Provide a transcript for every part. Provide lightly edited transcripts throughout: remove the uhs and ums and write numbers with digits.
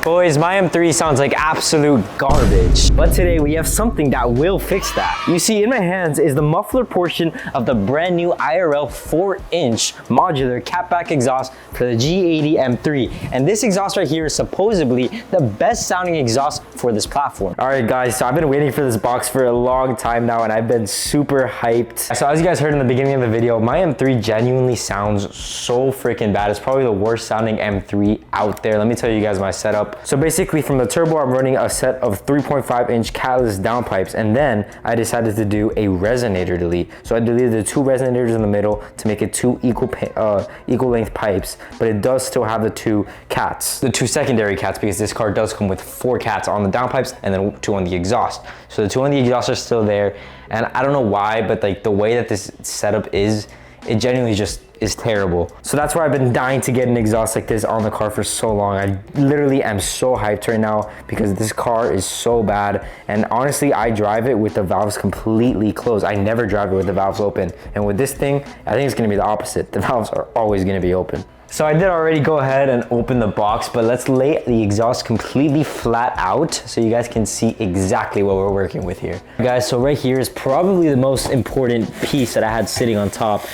Boys, my M3 sounds like absolute garbage. But today we have something that will fix that. You see, in my hands is the muffler portion of the brand new IRL 4-inch modular catback exhaust for the G80 M3. And this exhaust right here is supposedly the best sounding exhaust for this platform. All right, guys, so I've been waiting for this box for a long time now, and I've been super hyped. So as you guys heard in the beginning of the video, my M3 genuinely sounds so freaking bad. It's probably the worst sounding M3 out there. Let me tell you guys my setup. So basically from the turbo, I'm running a set of 3.5-inch catless downpipes, and then I decided to do a resonator delete. So I deleted the 2 resonators in the middle to make it 2 equal length pipes, but it does still have the 2 cats, the 2 secondary cats, because this car does come with 4 cats on the downpipes and then 2 on the exhaust. So the 2 on the exhaust are still there, and I don't know why, but like the way that this setup is, it genuinely just is terrible. So that's why I've been dying to get an exhaust like this on the car for so long. I literally am so hyped right now because this car is so bad. And honestly, I drive it with the valves completely closed. I never drive it with the valves open. And with this thing, I think it's gonna be the opposite. The valves are always gonna be open. So I did already go ahead and open the box, but let's lay the exhaust completely flat out so you guys can see exactly what we're working with here. Guys, so right here is probably the most important piece that I had sitting on top.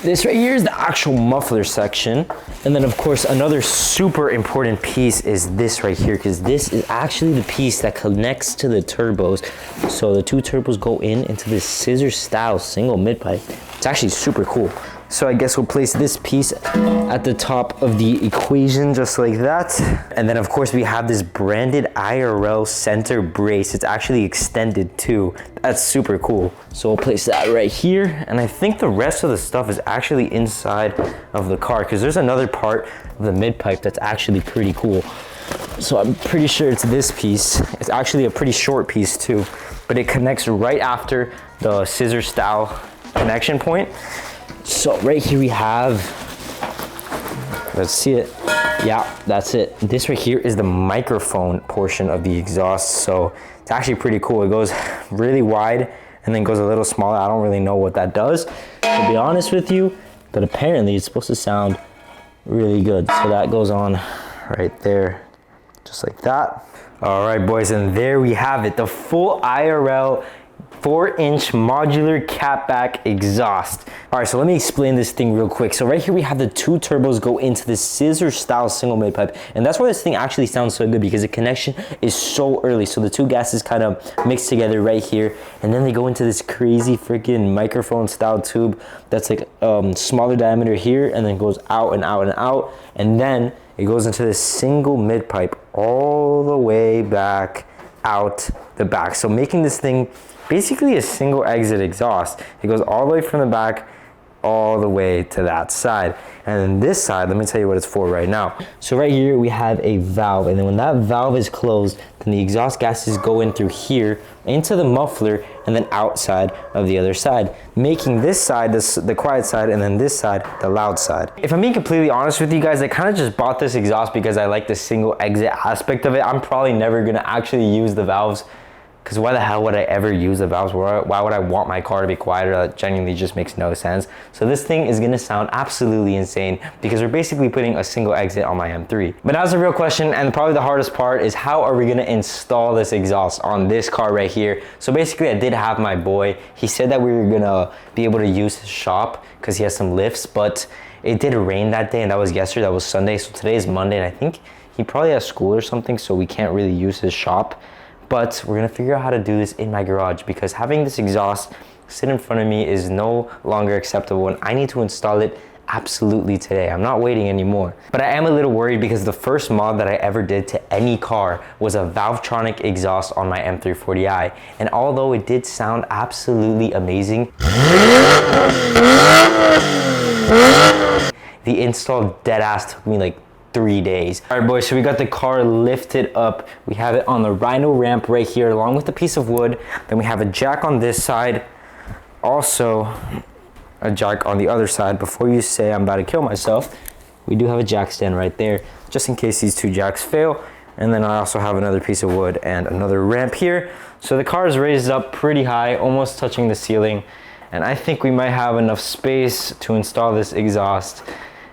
This right here is the actual muffler section. And then of course, another super important piece is this right here, because this is actually the piece that connects to the turbos. So the 2 turbos go into this scissor style single mid pipe. It's actually super cool. So I guess we'll place this piece at the top of the equation just like that. And then of course we have this branded IRL center brace. It's actually extended too. That's super cool. So we'll place that right here. And I think the rest of the stuff is actually inside of the car, because there's another part of the mid pipe that's actually pretty cool. So I'm pretty sure it's this piece. It's actually a pretty short piece too, but it connects right after the scissor style connection point. So right here we have, let's see it. Yeah, that's it. This right here is the microphone portion of the exhaust. So it's actually pretty cool. It goes really wide and then goes a little smaller. I don't really know what that does, to be honest with you, but apparently it's supposed to sound really good. So that goes on right there, just like that. All right, boys, and there we have it. The full IRL 4-inch modular catback exhaust. All right, so let me explain this thing real quick. So right here we have the 2 turbos go into this scissor style single mid pipe, and that's why this thing actually sounds so good, because the connection is so early. So the 2 gases kind of mix together right here, and then they go into this crazy freaking microphone style tube that's like smaller diameter here, and then goes out and out and out, and then it goes into this single mid pipe all the way back out the back. So making this thing basically a single exit exhaust. It goes all the way from the back all the way to that side. And then this side, let me tell you what it's for right now. So right here we have a valve, and then when that valve is closed, then the exhaust gases go in through here into the muffler and then outside of the other side, making this side the quiet side, and then this side the loud side. If I'm being completely honest with you guys, I kind of just bought this exhaust because I like the single exit aspect of it. I'm probably never gonna actually use the valves, because why the hell would I ever use the valves? Why would I want my car to be quieter? That genuinely just makes no sense. So this thing is gonna sound absolutely insane, because we're basically putting a single exit on my M3. But now the real question, and probably the hardest part, is how are we gonna install this exhaust on this car right here? So basically I did have my boy, he said that we were gonna be able to use his shop because he has some lifts, but it did rain that day, and that was yesterday, that was Sunday. So today is Monday, and I think he probably has school or something, so we can't really use his shop. But we're gonna figure out how to do this in my garage, because having this exhaust sit in front of me is no longer acceptable, and I need to install it absolutely today. I'm not waiting anymore. But I am a little worried, because the first mod that I ever did to any car was a Valvetronic exhaust on my M340i. And although it did sound absolutely amazing, the install deadass took me like 3 days. All right, boys, so we got the car lifted up. We have it on the Rhino ramp right here, along with a piece of wood. Then we have a jack on this side, also a jack on the other side. Before you say I'm about to kill myself, we do have a jack stand right there, just in case these 2 jacks fail. And then I also have another piece of wood and another ramp here. So the car is raised up pretty high, almost touching the ceiling. And I think we might have enough space to install this exhaust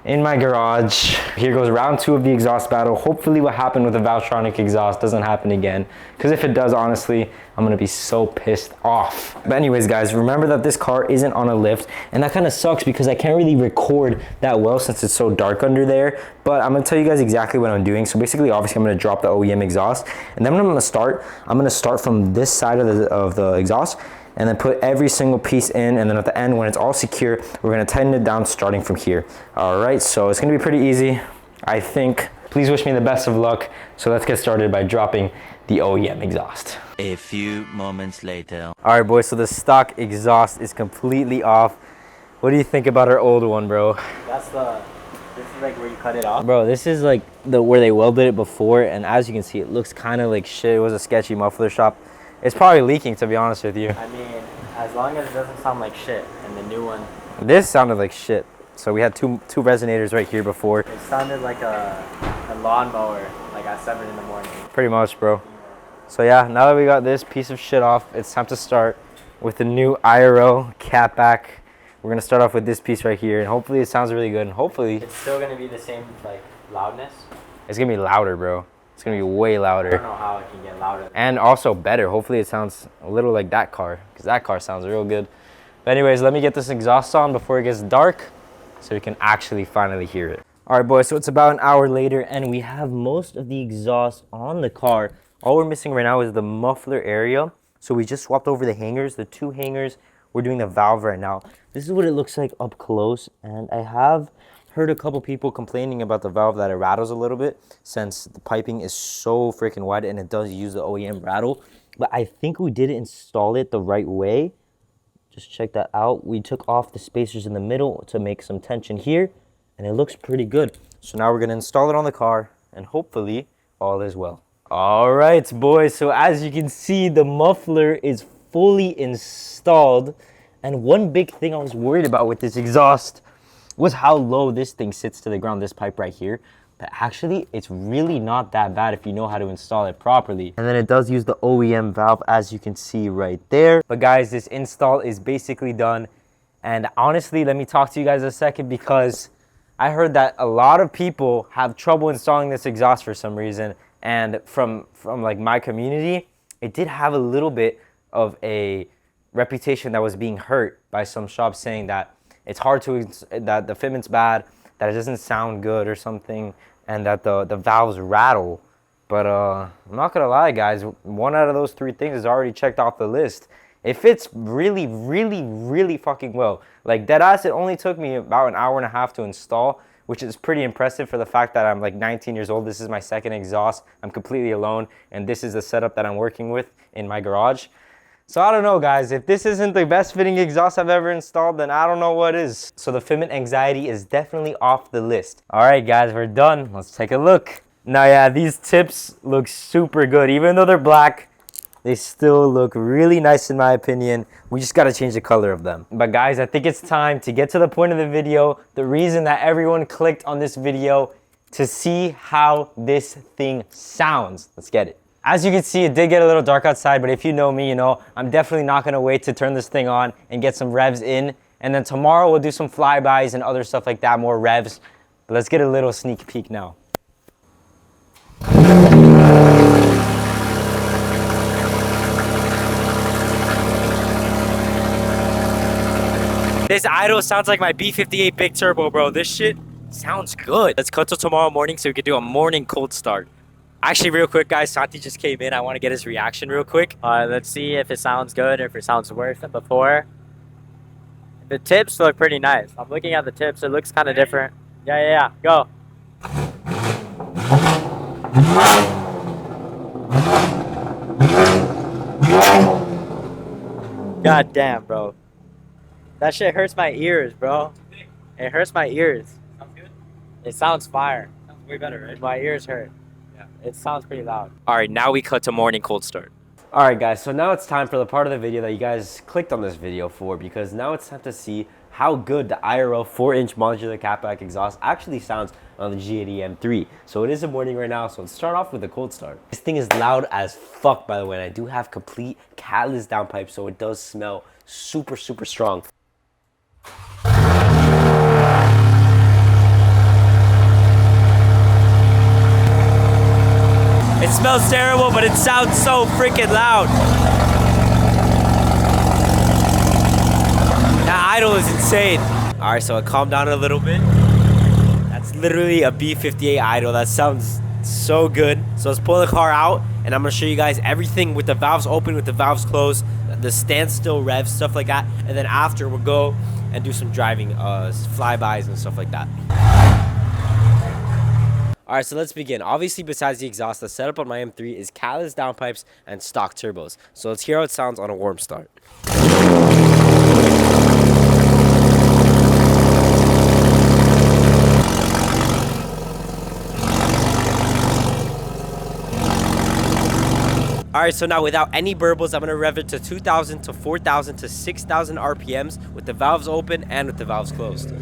in my garage. Here goes round 2 of the exhaust battle. Hopefully what happened with the Valvetronic exhaust doesn't happen again, because if it does, honestly, I'm gonna be so pissed off. But anyways, guys, remember that this car isn't on a lift, and that kind of sucks because I can't really record that well since it's so dark under there. But I'm gonna tell you guys exactly what I'm doing. So basically, obviously, I'm gonna drop the OEM exhaust, and then when I'm gonna start from this side of the exhaust, and then put every single piece in, and then at the end, when it's all secure, we're gonna tighten it down starting from here. All right, so it's gonna be pretty easy, I think. Please wish me the best of luck. So let's get started by dropping the OEM exhaust. A few moments later. All right, boys, so the stock exhaust is completely off. What do you think about our old one, bro? This is like where you cut it off? Bro, this is like where they welded it before, and as you can see, it looks kind of like shit. It was a sketchy muffler shop. It's probably leaking, to be honest with you. I mean, as long as it doesn't sound like shit, and the new one... This sounded like shit. So we had two resonators right here before. It sounded like a lawnmower, like at 7 in the morning. Pretty much, bro. So yeah, now that we got this piece of shit off, it's time to start with the new IRL Catback. We're gonna start off with this piece right here, and hopefully it sounds really good, and hopefully... It's still gonna be the same, like, loudness? It's gonna be louder, bro. It's gonna be way louder. I don't know how it can get louder. And also better. Hopefully it sounds a little like that car, because that car sounds real good. But anyways, let me get this exhaust on before it gets dark so we can actually finally hear it. All right, boys, so it's about an hour later, and we have most of the exhaust on the car. All we're missing right now is the muffler area. So we just swapped over the hangers, the 2 hangers. We're doing the valve right now. This is what it looks like up close, and I have heard a couple people complaining about the valve that it rattles a little bit since the piping is so freaking wide and it does use the OEM rattle. But I think we did install it the right way. Just check that out. We took off the spacers in the middle to make some tension here, and it looks pretty good. So now we're gonna install it on the car, and hopefully all is well. All right, boys, so as you can see, the muffler is fully installed. And one big thing I was worried about with this exhaust was how low this thing sits to the ground, this pipe right here. But actually, it's really not that bad if you know how to install it properly. And then it does use the OEM valve, as you can see right there. But guys, this install is basically done. And honestly, let me talk to you guys a second, because I heard that a lot of people have trouble installing this exhaust for some reason. And from like my community, it did have a little bit of a reputation that was being hurt by some shops saying that it's hard to, that the fitment's bad, that it doesn't sound good or something, and that the valves rattle. But I'm not gonna lie, guys, 1 out of those 3 things is already checked off the list. It fits really, really, really fucking well. Like, deadass, it only took me about an hour and a half to install, which is pretty impressive for the fact that I'm like 19 years old. This is my 2nd exhaust. I'm completely alone, and this is the setup that I'm working with in my garage. So I don't know, guys, if this isn't the best fitting exhaust I've ever installed, then I don't know what is. So the fitment anxiety is definitely off the list. All right, guys, we're done. Let's take a look. Now, yeah, these tips look super good. Even though they're black, they still look really nice in my opinion. We just gotta change the color of them. But guys, I think it's time to get to the point of the video. The reason that everyone clicked on this video, to see how this thing sounds. Let's get it. As you can see, it did get a little dark outside, but if you know me, you know I'm definitely not gonna wait to turn this thing on and get some revs in. And then tomorrow we'll do some flybys and other stuff like that, more revs. But let's get a little sneak peek now. This idle sounds like my B58 big turbo, bro. This shit sounds good. Let's cut till tomorrow morning so we can do a morning cold start. Actually, real quick, guys, Santi just came in. I want to get his reaction real quick. Let's see if it sounds good or if it sounds worse than before. The tips look pretty nice. I'm looking at the tips. It looks kind of different. Yeah. Go. God damn, bro. That shit hurts my ears, bro. It hurts my ears. Sounds good? It sounds fire. Sounds way better, right? My ears hurt. Yeah. It sounds pretty loud. All right, now we cut to morning cold start. All right, guys, so now it's time for the part of the video that you guys clicked on this video for, because now it's time to see how good the IRL 4-inch modular catback exhaust actually sounds on the G80 M3. So it is a morning right now, so let's start off with a cold start. This thing is loud as fuck, by the way, and I do have complete catless downpipe, so it does smell super, super strong. It smells terrible, but it sounds so freaking loud. That idle is insane. All right, so it calmed down a little bit. That's literally a B58 idle. That sounds so good. So let's pull the car out, and I'm gonna show you guys everything with the valves open, with the valves closed, the standstill revs, stuff like that. And then after, we'll go and do some driving, flybys and stuff like that. All right, so let's begin. Obviously, besides the exhaust, the setup on my M3 is catless downpipes and stock turbos. So let's hear how it sounds on a warm start. All right, so now without any burbles, I'm gonna rev it to 2,000 to 4,000 to 6,000 RPMs with the valves open and with the valves closed.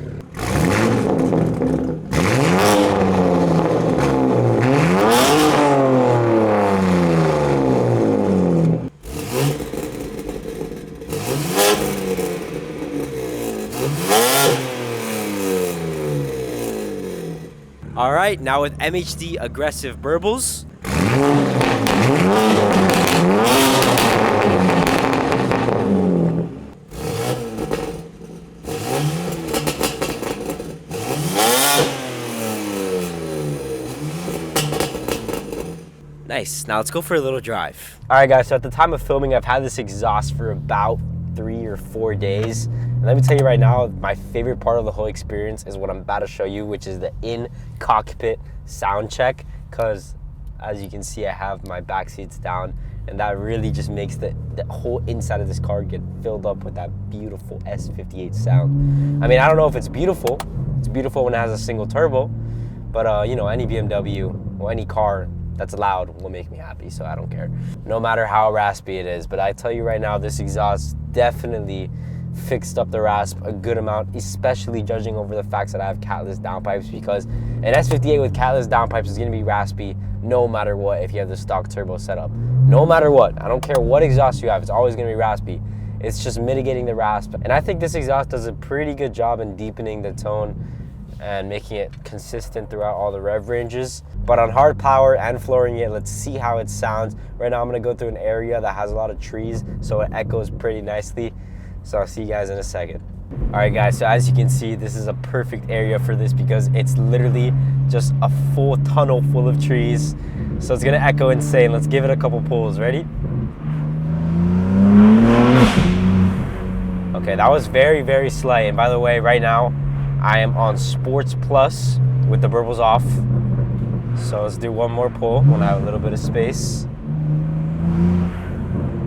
All right, now with MHD aggressive burbles. Nice. Now let's go for a little drive. All right, guys, so at the time of filming, I've had this exhaust for about 3 or 4 days. And let me tell you right now, my favorite part of the whole experience is what I'm about to show you, which is the in-cockpit sound check. Because as you can see, I have my back seats down, and that really just makes the whole inside of this car get filled up with that beautiful S58 sound. I mean, I don't know if it's beautiful. It's beautiful when it has a single turbo, but you know, any BMW or any car that's loud will make me happy, so I don't care. No matter how raspy it is, but I tell you right now, this exhaust definitely fixed up the rasp a good amount, especially judging over the facts that I have catless downpipes, because an S58 with catless downpipes is gonna be raspy no matter what if you have the stock turbo setup. No matter what, I don't care what exhaust you have, it's always gonna be raspy. It's just mitigating the rasp. And I think this exhaust does a pretty good job in deepening the tone and making it consistent throughout all the rev ranges. But on hard power and flooring it, let's see how it sounds. Right now I'm gonna go through an area that has a lot of trees, so it echoes pretty nicely. So I'll see you guys in a second. All right, guys, so as you can see, this is a perfect area for this because it's literally just a full tunnel full of trees. So it's gonna echo insane. Let's give it a couple pulls. Ready? Okay, that was very, very slight. And by the way, right now, I am on Sports Plus with the burbles off. So let's do one more pull when I have a little bit of space.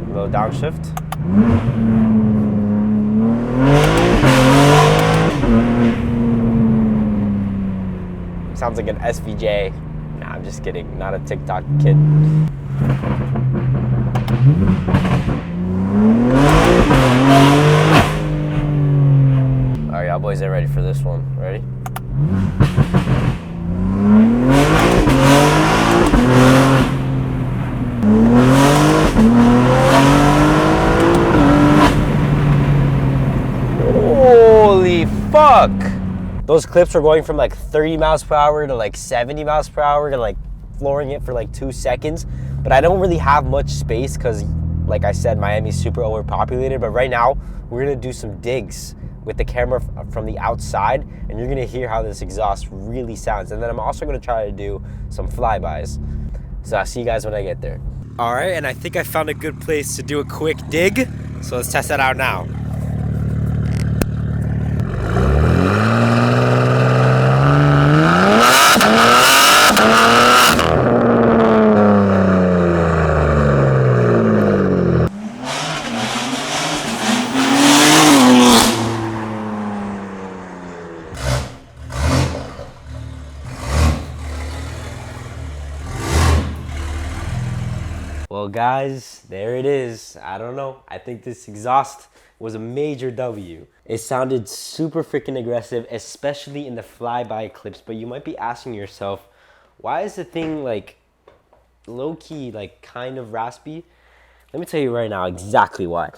A little downshift. Sounds like an SVJ. Nah, I'm just kidding. Not a TikTok kid. All right, y'all boys are ready for this one. Ready? Holy fuck! Those clips were going from like 30 miles per hour to like 70 miles per hour to like flooring it for like 2 seconds. But I don't really have much space because, like I said, Miami's super overpopulated. But right now, we're gonna do some digs with the camera from the outside, and you're gonna hear how this exhaust really sounds. And then I'm also gonna try to do some flybys. So I'll see you guys when I get there. All right, and I think I found a good place to do a quick dig. So let's test that out now. Well, guys, there it is. I don't know. I think this exhaust was a major W. It sounded super freaking aggressive, especially in the flyby clips. But you might be asking yourself, why is the thing like low-key, like kind of raspy? Let me tell you right now exactly why.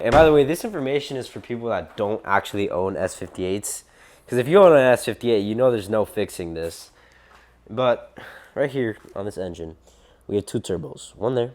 And by the way, this information is for people that don't actually own S58s. Because if you own an S58, you know there's no fixing this. But right here on this engine, we have 2 turbos, one there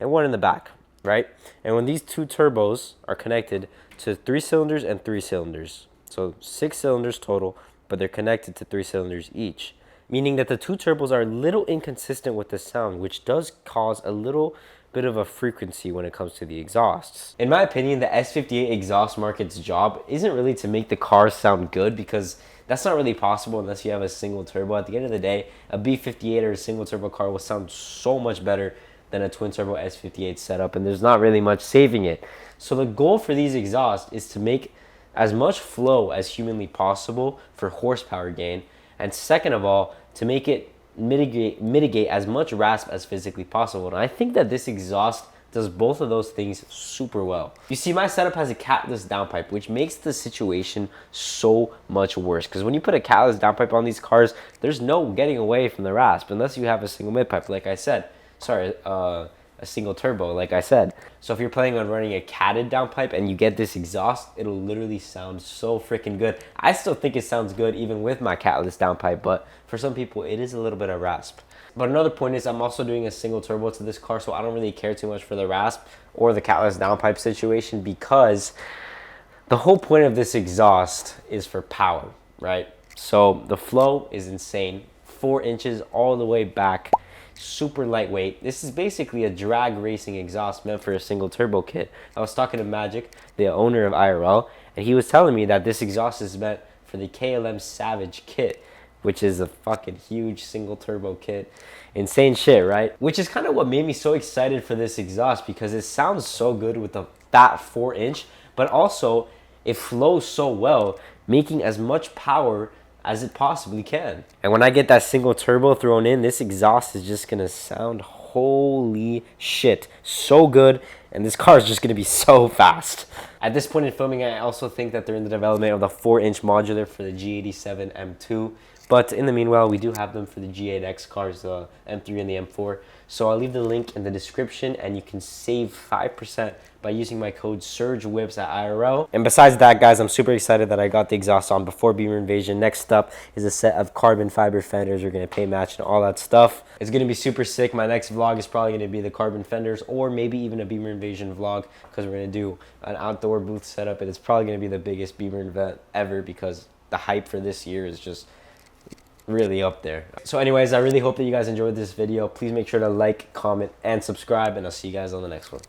and one in the back, right? And when these 2 turbos are connected to 3 cylinders and 3 cylinders, so 6 cylinders total, but they're connected to 3 cylinders each, meaning that the 2 turbos are a little inconsistent with the sound, which does cause a little bit of a frequency when it comes to the exhausts. In my opinion, the S58 exhaust market's job isn't really to make the car sound good, because that's not really possible unless you have a single turbo. At the end of the day, a B58 or a single turbo car will sound so much better than a twin turbo S58 setup, and there's not really much saving it. So the goal for these exhausts is to make as much flow as humanly possible for horsepower gain, and second of all, to make it mitigate as much rasp as physically possible. And I think that this exhaust does both of those things super well. You see, my setup has a catless downpipe, which makes the situation so much worse, because when you put a catless downpipe on these cars, there's no getting away from the rasp unless you have a single midpipe, like I said. Sorry, a single turbo, like I said. So if you're planning on running a catted downpipe and you get this exhaust, it'll literally sound so freaking good. I still think it sounds good even with my catless downpipe, but for some people it is a little bit of rasp. But another point is I'm also doing a single turbo to this car, so I don't really care too much for the rasp or the catless downpipe situation, because the whole point of this exhaust is for power, right? So the flow is insane, 4 inches all the way back, super lightweight. This is basically a drag racing exhaust meant for a single turbo kit. I was talking to Magic, the owner of IRL, and he was telling me that this exhaust is meant for the KLM Savage kit, which is a fucking huge single turbo kit. Insane shit, right? Which is kind of what made me so excited for this exhaust, because it sounds so good with that 4-inch, but also it flows so well, making as much power as it possibly can. And when I get that single turbo thrown in, this exhaust is just gonna sound holy shit, so good, and this car is just gonna be so fast. At this point in filming, I also think that they're in the development of the 4-inch modular for the G87 M2, but in the meanwhile, we do have them for the G8X cars, the M3 and the M4. So I'll leave the link in the description, and you can save 5% by using my code SURGEWHIPS at IRL. And besides that, guys, I'm super excited that I got the exhaust on before Beamer Invasion. Next up is a set of carbon fiber fenders. We're gonna paint match and all that stuff. It's gonna be super sick. My next vlog is probably gonna be the carbon fenders, or maybe even a Beamer Invasion vlog, because we're gonna do an outdoor booth setup, and it's probably gonna be the biggest Beamer event ever, because the hype for this year is just really up there. So anyways, I really hope that you guys enjoyed this video. Please make sure to like, comment, and subscribe, and I'll see you guys on the next one.